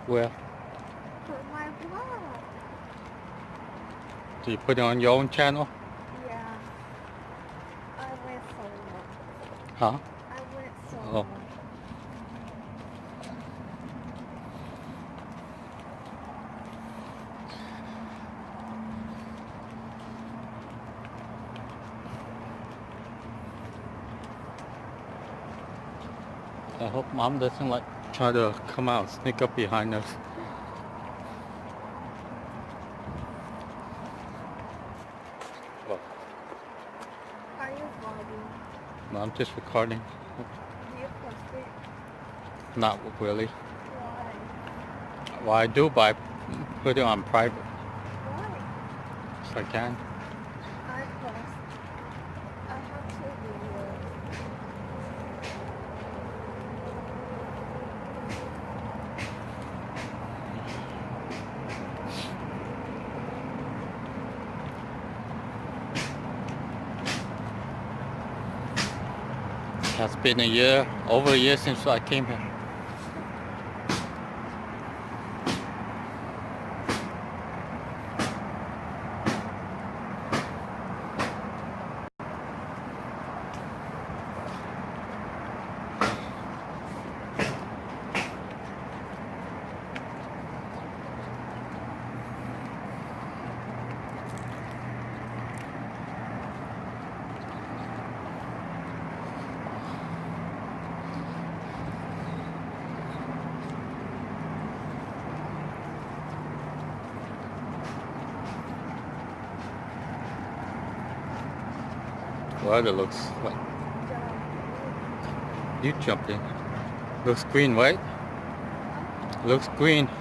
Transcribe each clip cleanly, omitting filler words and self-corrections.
Where? For my vlog. Do you put it on your own channel? Yeah. I went solo. Huh? I went Oh. solo. I hope mom doesn't like try to come out, sneak up behind us. Well, Are you vlogging? no, I'm just recording. Do you post it? Not really. Why? Well, I do, but I put it on private Why? so I can. I post. I have 2 videos. It's been a year, over a year since I came here. Well, it looks like you jumped in. Looks green, right? Looks green. No,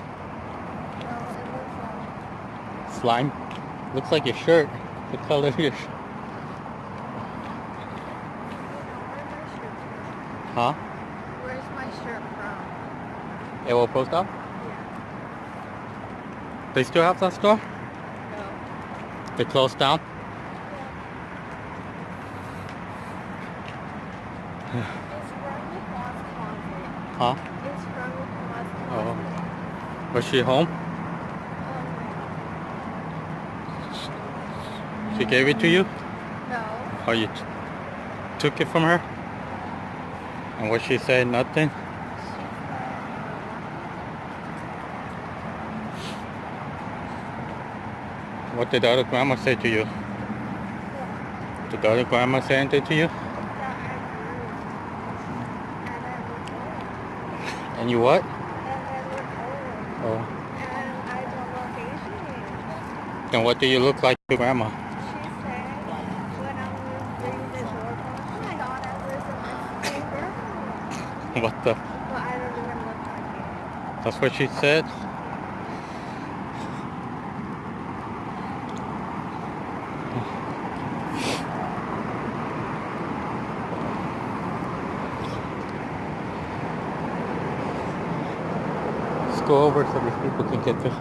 it looks like. Slime. Looks like your shirt. The color of your shirt. Huh? Where's my shirt from? Arrow Post Up? Yeah. They still have that store? No. They closed down? It's from the boss closet. Huh? It's from the boss Oh. closet. Was she home? She gave it to you? No. Or you took it from her? And what she said? Nothing? What did the other grandma say to you? Did the other grandma say anything to you? And you what? Oh. And I don't know Asian. Then what do you look like to grandma? She said when I was ringing the doorbell, I thought I was a Mexican girl. What the? But I don't even look like it. That's what she said? Let's go over so these people can get this.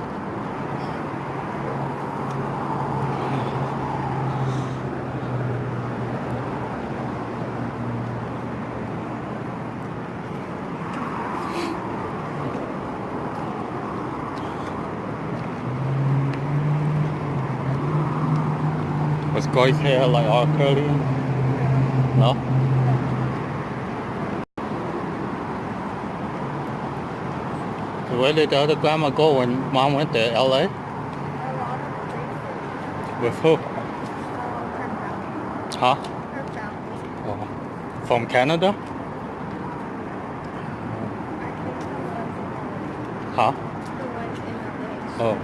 Was Goy's hair like all curly? No? So where did the other grandma go when mom went to LA? A lot of places. With who? Her family. Huh? Her family. Oh. From Canada? I think Huh? the ones in LA. Oh.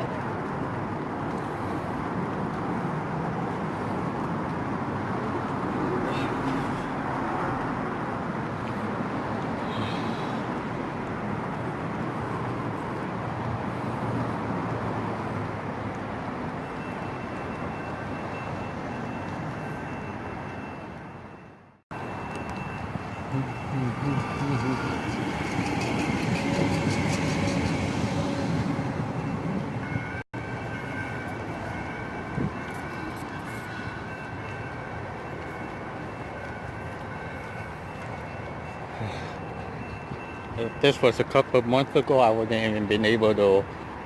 If this was a couple of months ago, I wouldn't even been able to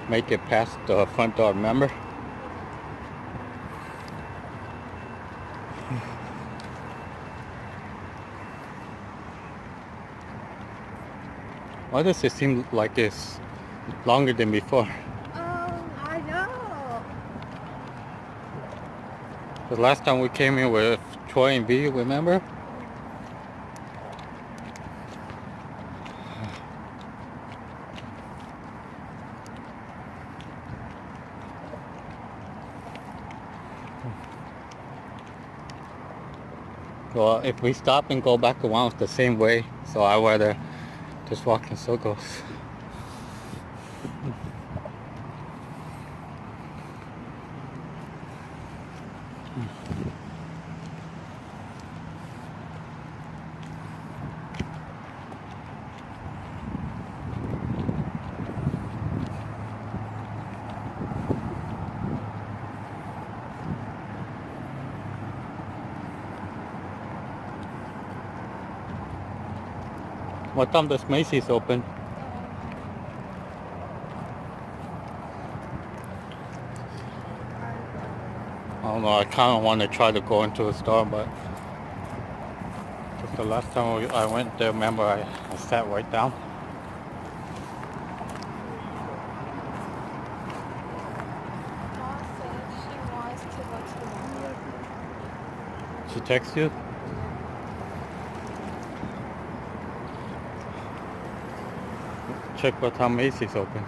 make it past the front door, remember? Why does it seem like it's longer than before? I know. The last time we came in with Troy and V, remember? Well, if we stop and go back around, it's the same way. So I rather just walk in circles. What time does Macy's open? I don't know, I kind of want to try to go into a store, but just the last time I went there, remember, I sat right down. Mom said she wants to go to the market. She texts you? Check what time Macy's open.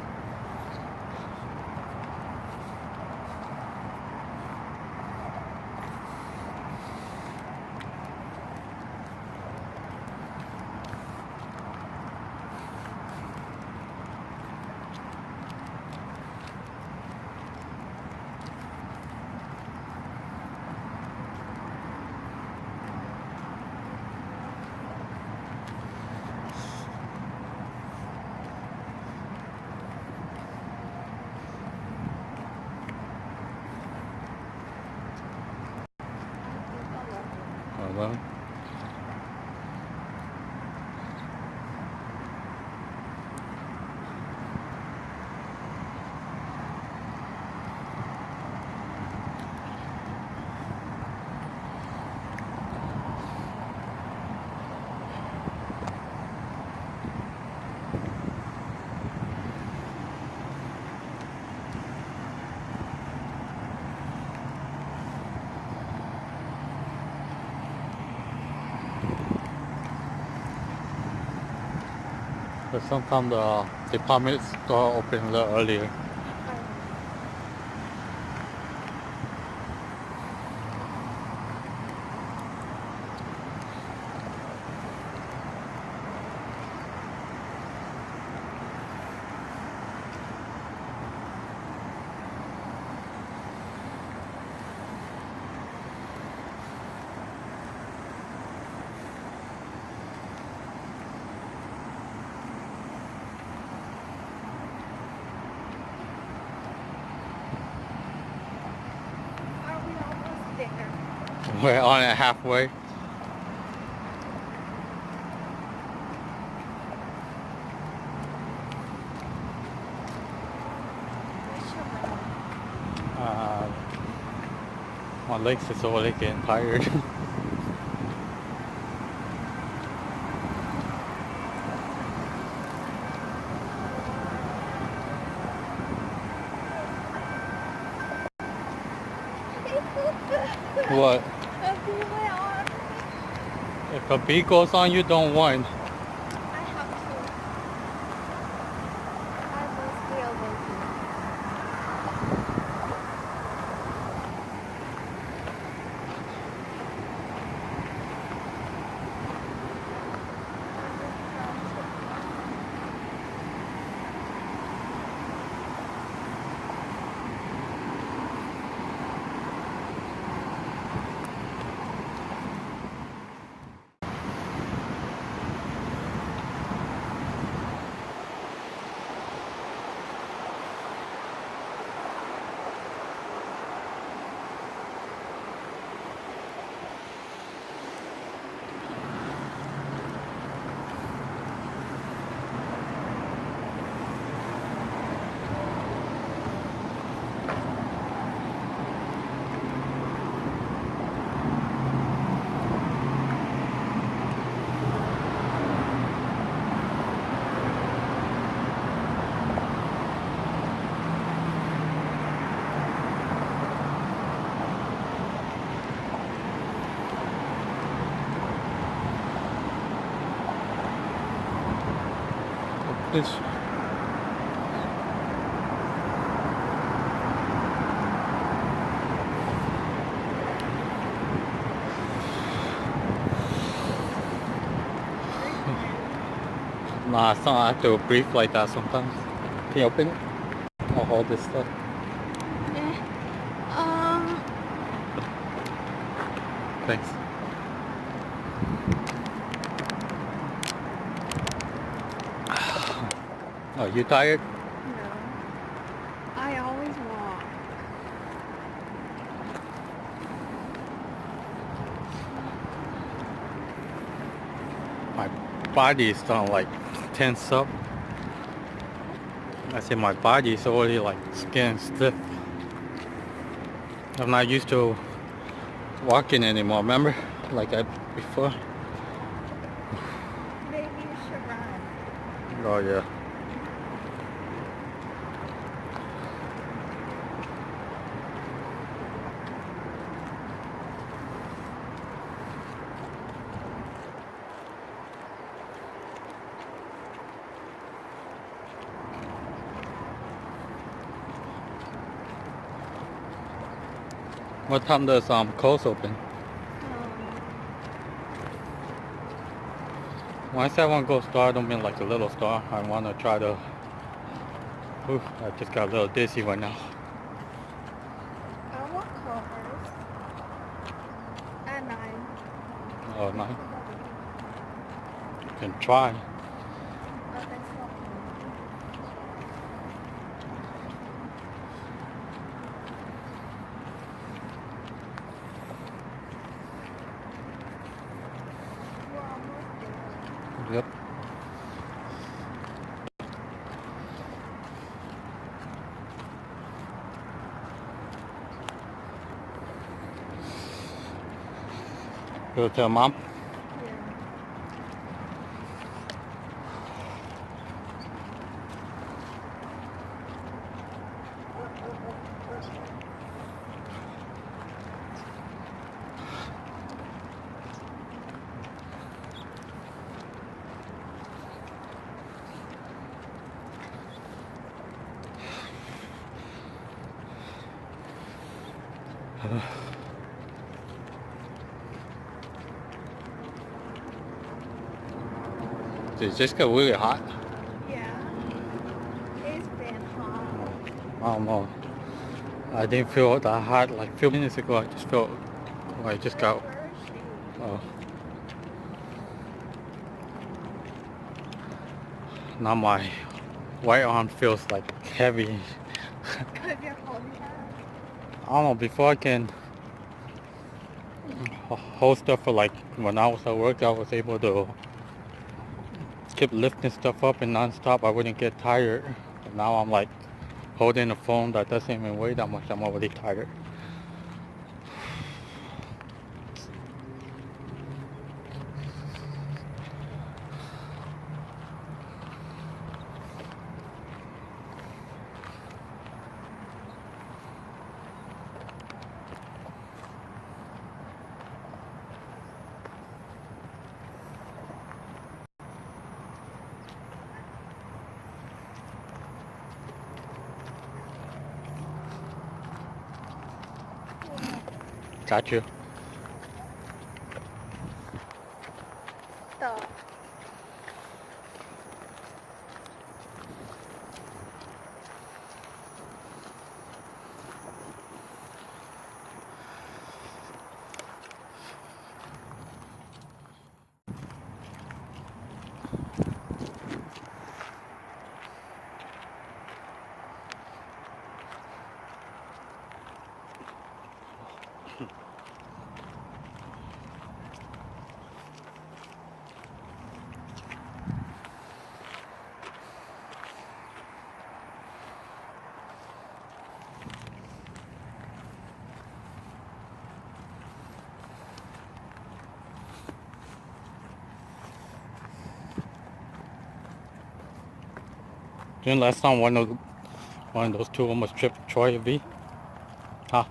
Hello? But sometimes the department store open a little earlier. Are we almost there? We're on it halfway. Where's your mom? My legs is already getting tired. What? A bee went on. If a bee goes on you, don't whine. I have to. I must be able to. This. Nah, it's not. I have to breathe like that sometimes. Can you open it? I'll hold this stuff. Yeah. Thanks. Oh, you tired? No. I always walk. My body is starting like tense up. I say my body is already like skin stiff. I'm not used to walking anymore, remember? Like I before. Maybe you should run. Oh yeah. What time does Coles open? When I say I want to go store, I don't mean like a little store. I want to try to. Ooh, I just got a little dizzy right now. I want Culver's. At 9. Oh, no. You can try. Oh, that's not We're almost there. Yep. Go tell mom. Yeah. It just got really hot. Yeah. It's been hot. I don't know. I didn't feel that hot like a few minutes ago. I just felt like I just got. Where is she? Oh. Now my right arm feels like heavy. Because you're holding her. I don't know. Before I can hold stuff for like when I was at work, I was able to keep lifting stuff up and non-stop. I wouldn't get tired. But now I'm like holding a phone that doesn't even weigh that much. I'm already tired. Got you. Stop. Didn't last time one of those two almost tripped Troy V? Huh?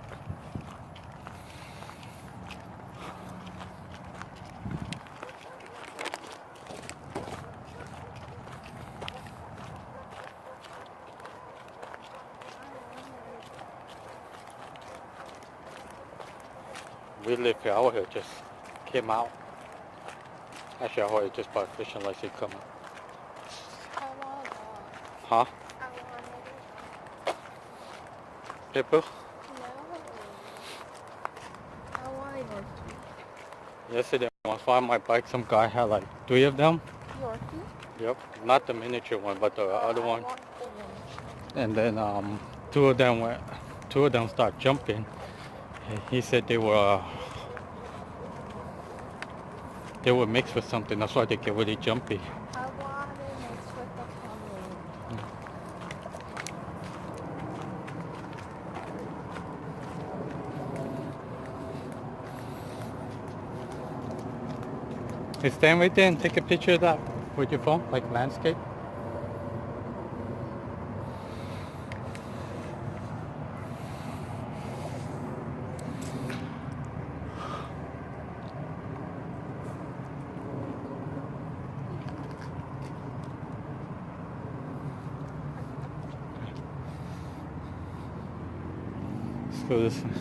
we live here, I would have just came out. Actually, I would have just bought fish unless he come. I want it. Huh? I want it. People? No. I want Yorkie. Yesterday, when I was riding my bike, some guy had like 3 of them. Yorkie? Yep. Not the miniature one, but the other one. I want the miniature. And then 2 of them start jumping. He said they were mixed with something. That's why they get really jumpy. I want it mixed with the color. Hey, stand right there and take a picture of that with your phone, like landscape. Let's go this way.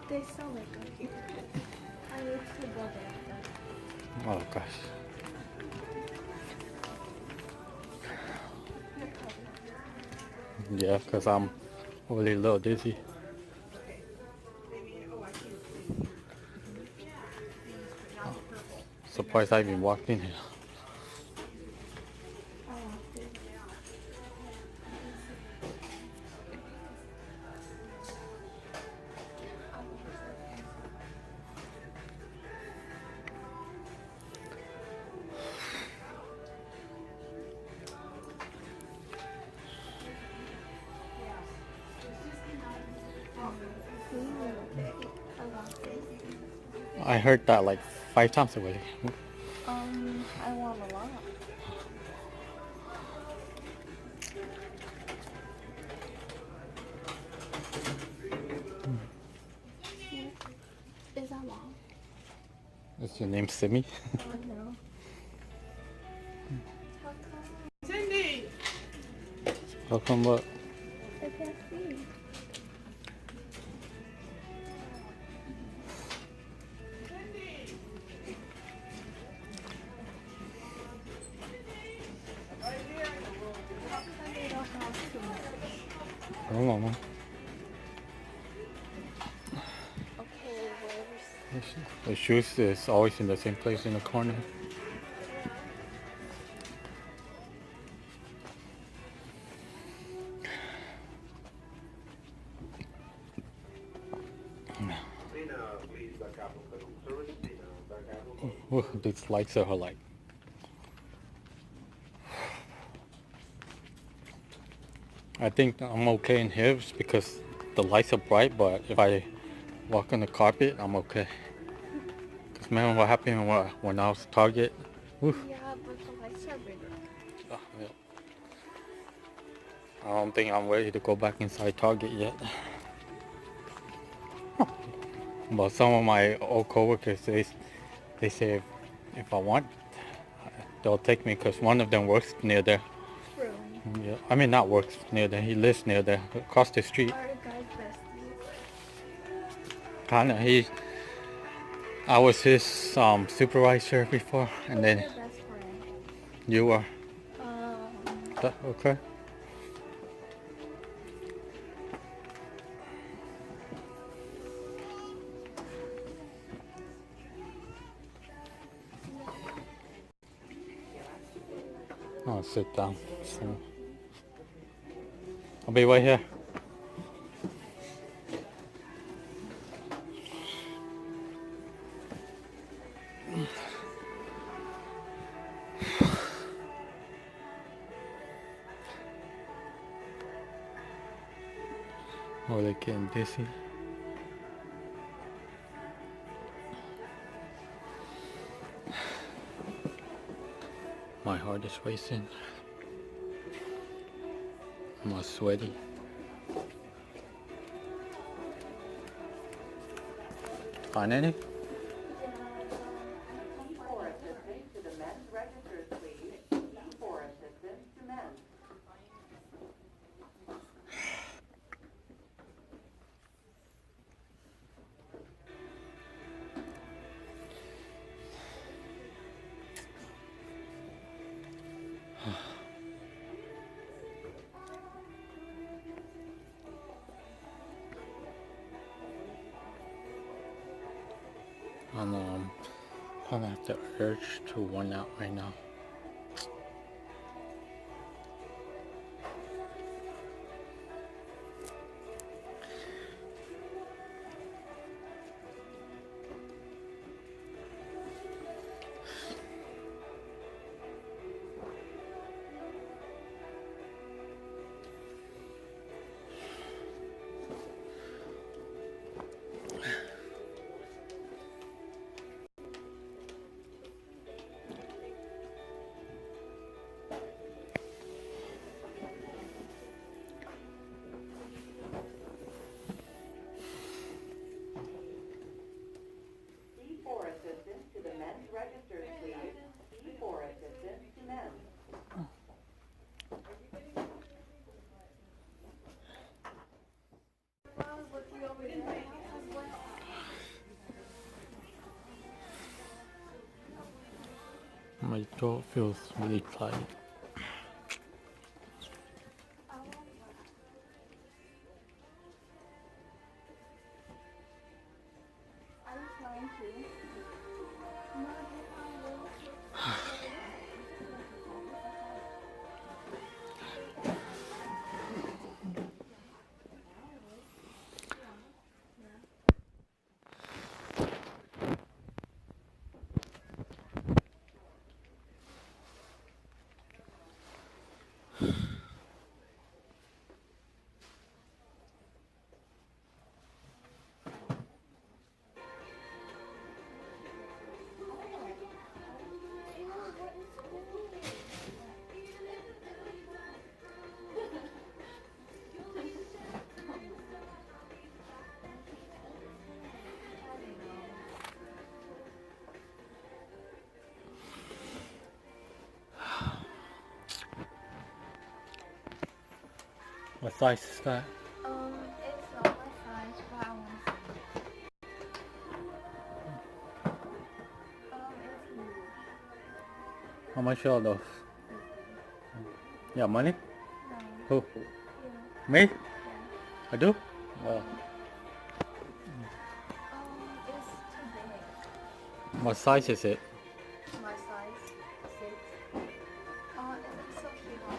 They sell liquor here. I need to go there. Oh gosh. Yeah, because I'm really a little dizzy. Surprised I even walked in here. I heard that like 5 times already. I want a lot. Is that long? Is your name Simi? No. Cindy! How come what? I can't see. Oh, mama. Okay, where's... The shoes is always in the same place in the corner. Ooh, these lights are like. I think I'm okay in here because the lights are bright, but if I walk on the carpet, I'm okay. Because remember what happened when I was Target? Ooh. Yeah, but the lights are bigger. Oh, yeah. I don't think I'm ready to go back inside Target yet. But some of my old coworkers, they say if I want, they'll take me because one of them works near there. Really? Yeah, I mean not works near there. He lives near there, across the street. Are you guys besties? Kinda. I was his supervisor before, and then Who's your best friend? you were. Um, Okay. I'll sit down. So, I'll be right here. Oh, they're getting dizzy. My heart is racing. I'm all sweaty. Find any? For assistance to the men's registers, please. For assistance to men. I know I'm kind of have the urge to run out right now. For assistance to the men's registers, please. For assistance to men. My throat feels really tight. are you flying too? What size is that? It's not my size, but I want to see. It's huge. How much are those? Yeah, money? No. Who? Yeah. Me? Yeah. I do? Oh. It's too big. What size is it? My size, 6. It looks so cute on me.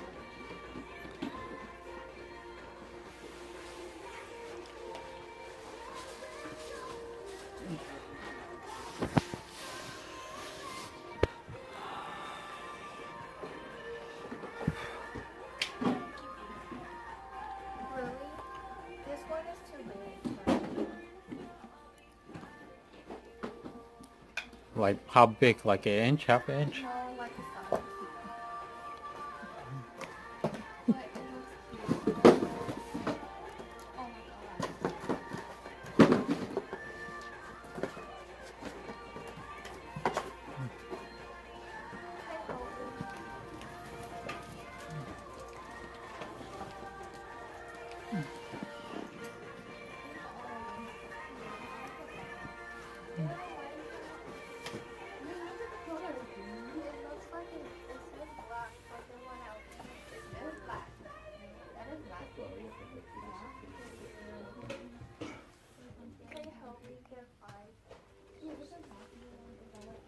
Like how big? Like an inch, half an inch? No, like a size. But it looks cute. Oh my god. Hey, Kobe. It looks like it says black, like the one I opened. That is black. That is black. Can you help me get 5? Yeah, this is black.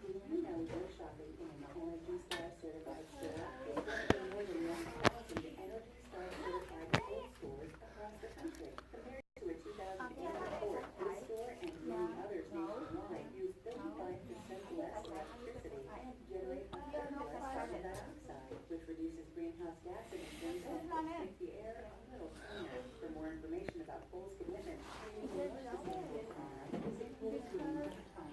Did you know you're shopping in an Energy Star certified store? There are more than 1,000 Energy Star certified cold stores across the country. Compared to a 2008 report, this store and many others nationwide use 35% less electricity and generate 1/3 less carbon dioxide, which reduces greenhouse gas emissions and helps make the air a little cleaner. For more information about Kohl's commitment to the most sustainable car, visit kohlsgreen.com.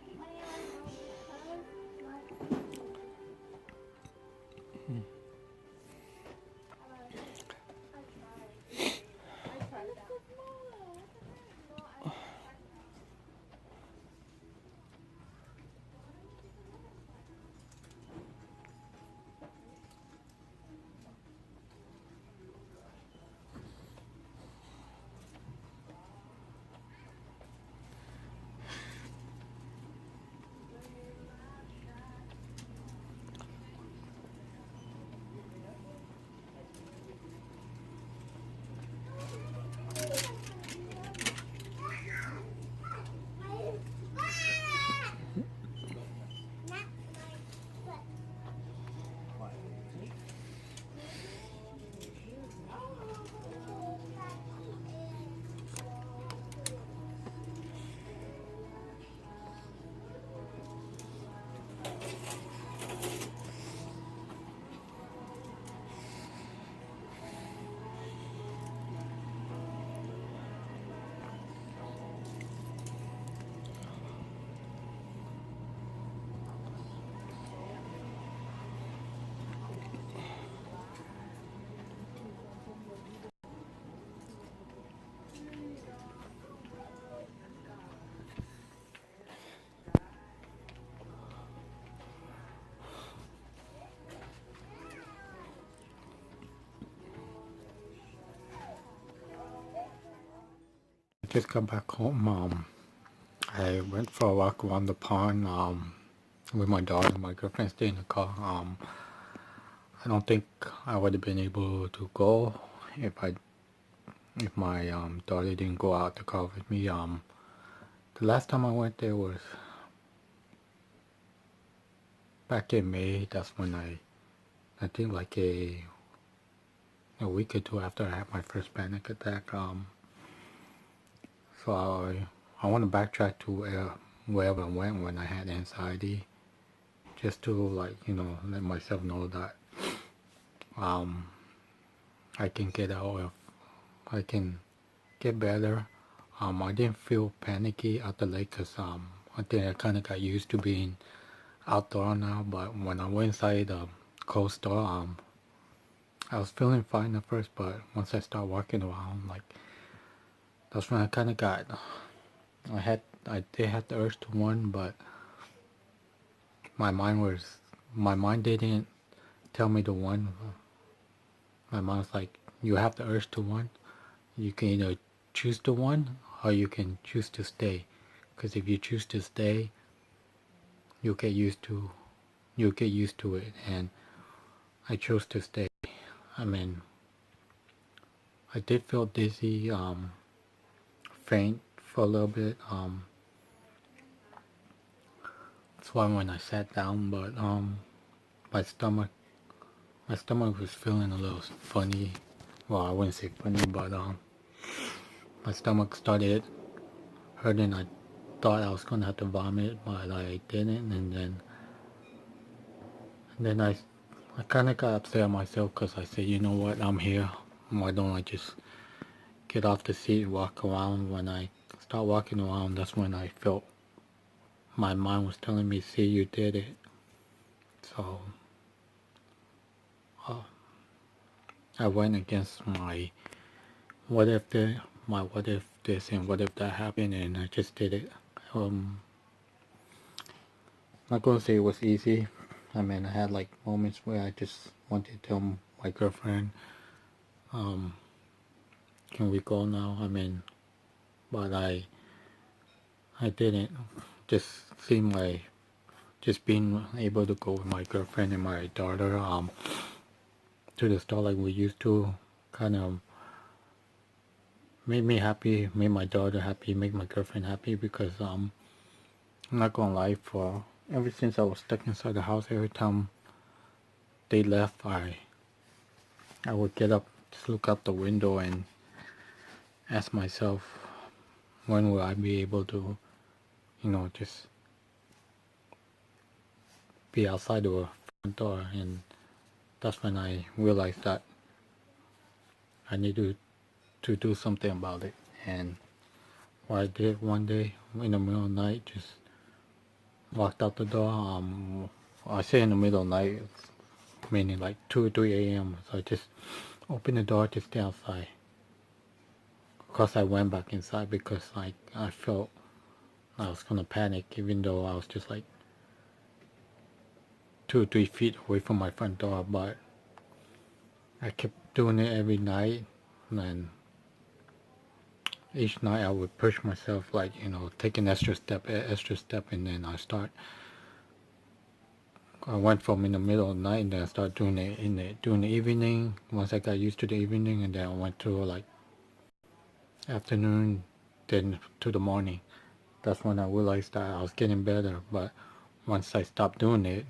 I just got back home. I went for a walk around the pond with my daughter. My girlfriend stayed in the car. I don't think I would have been able to go if my daughter didn't go out the car with me. The last time I went there was back in May. That's when I think like a week or two after I had my first panic attack. So I want to backtrack to wherever I went when I had anxiety, just to let myself know that I can get out of, I can get better. I didn't feel panicky at the lake because I think I kind of got used to being outdoor now. But when I went inside the cold store, I was feeling fine at first, but once I started walking around, like that's when I kind of got. I did have the urge to run, but my mind didn't tell me to run. My mind was like, you have the urge to run. You can either choose to run or you can choose to stay. Because if you choose to stay, you'll get used to it. And I chose to stay. I mean, I did feel dizzy, faint for a little bit. That's why when I sat down, but my stomach was feeling a little funny. Well, I wouldn't say funny, but my stomach started hurting. I thought I was gonna have to vomit, but I didn't. And then I kind of got upset at myself because I said, you know what, I'm here. Why don't I just get off the seat and walk around? When I start walking around, that's when I felt my mind was telling me, see, you did it. So I went against my what if what if this and what if that happened, and I just did it. Not gonna say it was easy. I mean, I had like moments where I just wanted to tell my girlfriend, can we go now? I mean, but I didn't. Just seemed like just being able to go with my girlfriend and my daughter to the store like we used to kind of made me happy, made my daughter happy, made my girlfriend happy because I'm not gonna lie, for ever since I was stuck inside the house, every time they left, I would get up, just look out the window and ask myself, when will I be able to, just be outside the front door? And that's when I realized that I need to do something about it. And what I did one day in the middle of the night, just walked out the door. I say in the middle of the night, meaning like 2 or 3 a.m. So I just opened the door to stay outside. Of course, I went back inside because like I felt I was gonna panic, even though I was just like 2 or 3 feet away from my front door. But I kept doing it every night, and each night I would push myself, like take an extra step, and then I went from in the middle of the night, and then I started doing it during the evening. Once I got used to the evening, and then I went to like afternoon, then to the morning. That's when I realized that I was getting better. But once I stopped doing it,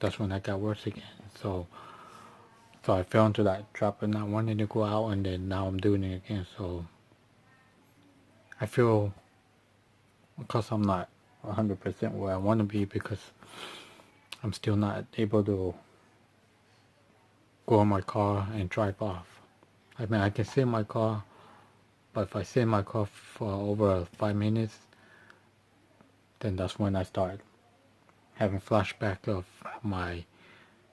that's when I got worse again. So I fell into that trap of not wanting to go out, and then now I'm doing it again. So I feel, because I'm not 100% where I want to be, because I'm still not able to go in my car and drive off. I mean, I can sit in my car, but if I sit in my car for over 5 minutes, then that's when I start having flashback of my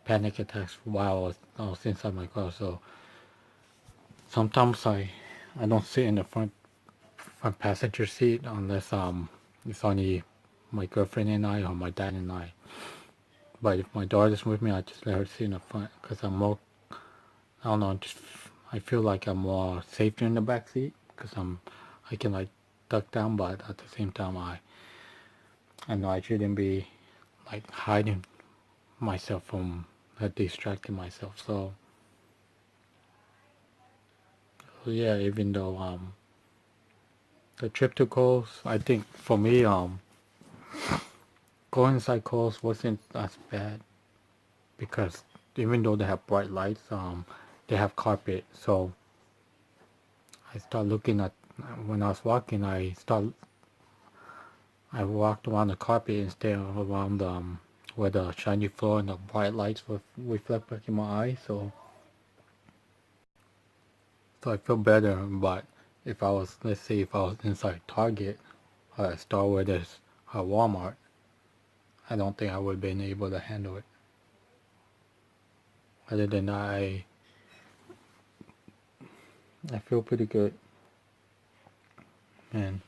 panic attacks while I was inside my car. So sometimes I don't sit in the front passenger seat unless it's only my girlfriend and I or my dad and I. But if my daughter's with me, I just let her sit in the front because I'm more, I don't know, just I feel like I'm more safer in the back seat because I can like duck down, but at the same time I know I shouldn't be like hiding myself from distracting myself. So yeah, even though the trip to Coles, I think for me going inside Coles wasn't as bad because even though they have bright lights, they have carpet. So I start looking at when I was walking, I walked around the carpet instead of around where the shiny floor and the bright lights would reflect back in my eyes. So I feel better. But if I was, let's say, if I was inside Target or a store where there's a Walmart, I don't think I would have been able to handle it. Other than that, I feel pretty good. And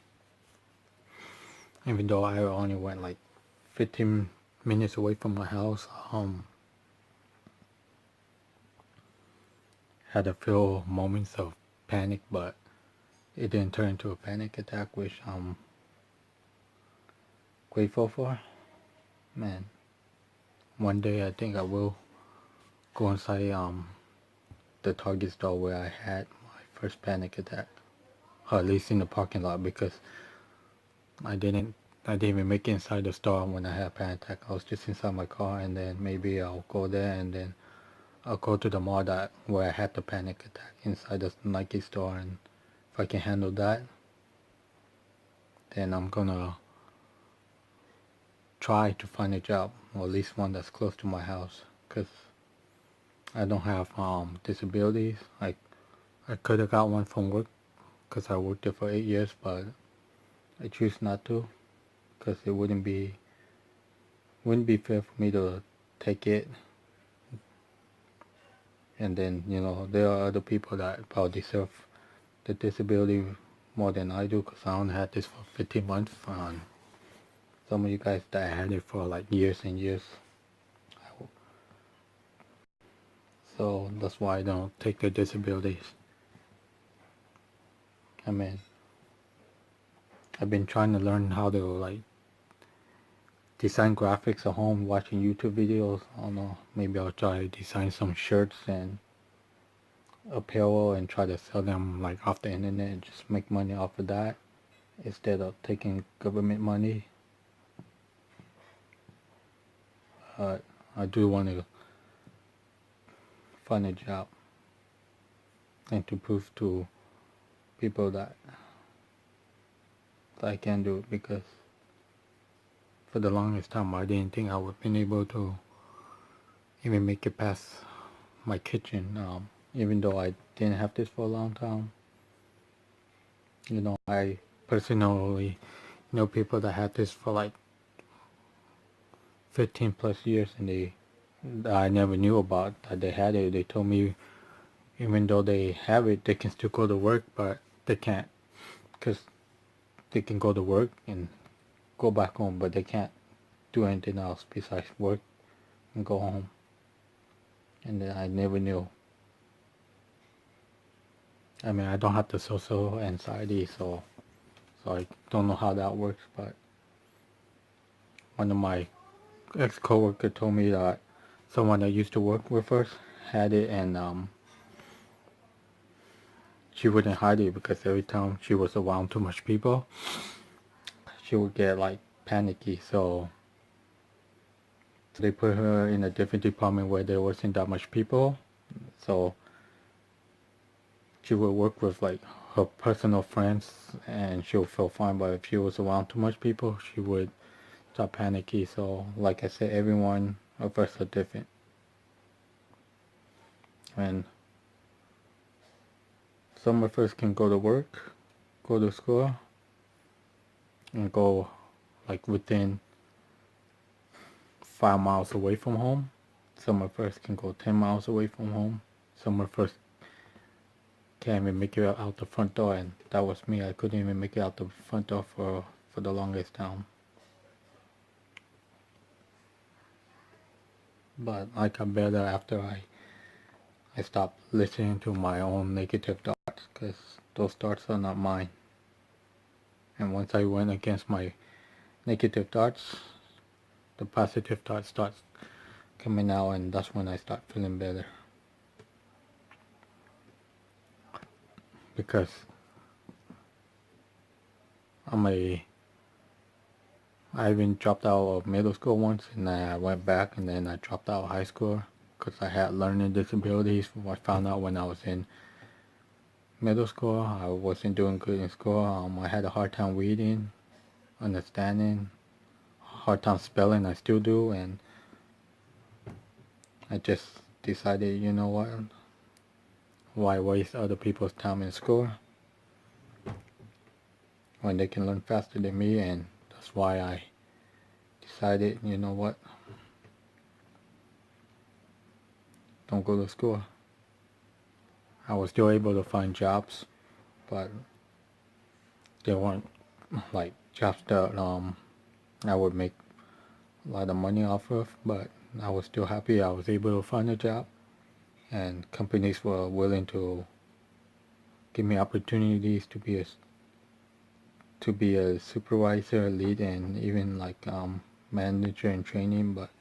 even though I only went like 15 minutes away from my house, had a few moments of panic, but it didn't turn into a panic attack, which I'm grateful for. Man, one day I think I will go inside the Target store where I had my first panic attack, or at least in the parking lot, because I didn't even make it inside the store when I had a panic attack. I was just inside my car, and then maybe I'll go there, and then I'll go to the mall where I had the panic attack inside the Nike store, and if I can handle that, then I'm gonna try to find a job, or at least one that's close to my house, because I don't have disabilities. I could have got one from work because I worked there for 8 years, but I choose not to because it wouldn't be wouldn't be fair for me to take it, and then there are other people that probably deserve the disability more than I do, because I only had this for 15 months. Some of you guys that had it for like years and years. So that's why I don't take the disabilities. I mean, I've been trying to learn how to like design graphics at home, watching YouTube videos. I don't know, maybe I'll try to design some shirts and apparel and try to sell them like off the internet and just make money off of that instead of taking government money. I do want to find a job and to prove to people that I can do it, because for the longest time I didn't think I would have been able to even make it past my kitchen, even though I didn't have this for a long time. I personally know people that had this for like 15 plus years, and I never knew about that they had it. They told me even though they have it, they can still go to work, but they can't, because they can go to work and go back home, but they can't do anything else besides work and go home. And then I never knew. I mean, I don't have the social anxiety, so I don't know how that works, but one of my ex-coworker told me that someone that used to work with us had it, and she wouldn't hide it because every time she was around too much people, she would get like panicky. So they put her in a different department where there wasn't that much people. So she would work with like her personal friends and she'll feel fine, but if she was around too much people, she would start panicky. So like I said, every one of us are different. And some of us can go to work, go to school, and go like within 5 miles away from home. Some of us can go 10 miles away from home. Some of us can't even make it out the front door, and that was me. I couldn't even make it out the front door for the longest time. But I got better after I stopped listening to my own negative thoughts, because those thoughts are not mine. And once I went against my negative thoughts, the positive thoughts start coming out, and that's when I start feeling better. Because I even dropped out of middle school once, and then I went back, and then I dropped out of high school because I had learning disabilities. I found out when I was in middle school, I wasn't doing good in school. I had a hard time reading, understanding, hard time spelling. I still do, and I just decided, you know what? Why waste other people's time in school when they can learn faster than me? And that's why I decided, you know what? Don't go to school. I was still able to find jobs, but they weren't like jobs that I would make a lot of money off of, but I was still happy I was able to find a job, and companies were willing to give me opportunities to be a supervisor, lead, and even like manager in training. But